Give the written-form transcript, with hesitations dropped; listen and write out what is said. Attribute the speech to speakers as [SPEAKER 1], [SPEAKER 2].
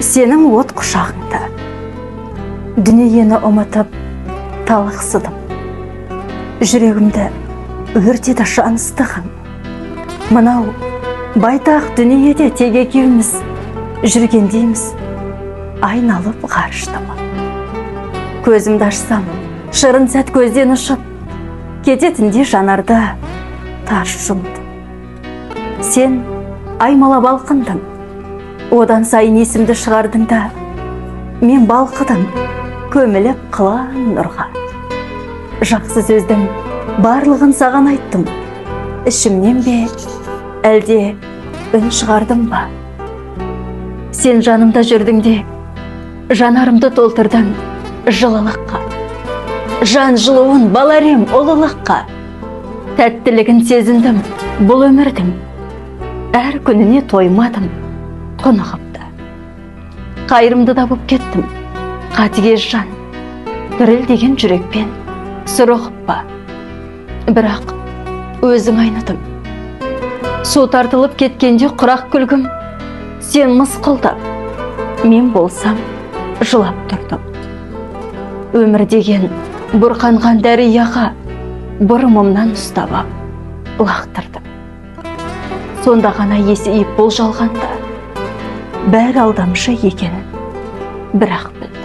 [SPEAKER 1] сенің от құшағыңда дүниені ұмытып талықсыдым. Жүрегімді өртеді жаныстығың. Мынау байтақ дүниеде тек екеуміз жүргендейміз, айналып ғарыштама. Көзімді ашсам, шырын сәт көзден ұшып, кететінде жанарда тас жұмды. Сен аймала балқындың, одан сайын есімді шығардың да, мен балқыдым, көміліп қылан нұрға. Жақсы сөздің барлығын саған айттым, ішімнен бе, әлде үн шығардым ба? Сен жанымда жүрдің де, жанарымды толтырдың жылылыққа. Жан жылуын баларем ұлылыққа. Тәттілігін сезіндім бұл өмірдің, әр күніне тоймадым қонығыпты. Қайырымды да боп кеттім, қатыгез жан, дірілдеген жүрекпен сұрығып ба. Бірақ өзің айнытым. Су тартылып кеткенде құрақ күлгім, сен мысқылдап, мен болсам жылап тұрдым. Өмір деген бұрқанған дәрияға бұрымымнан ұстап ап, лақтырдым. Сонда ғана есейіп бұл жалғанда бәрі алдамшы екенін бірақ білдім.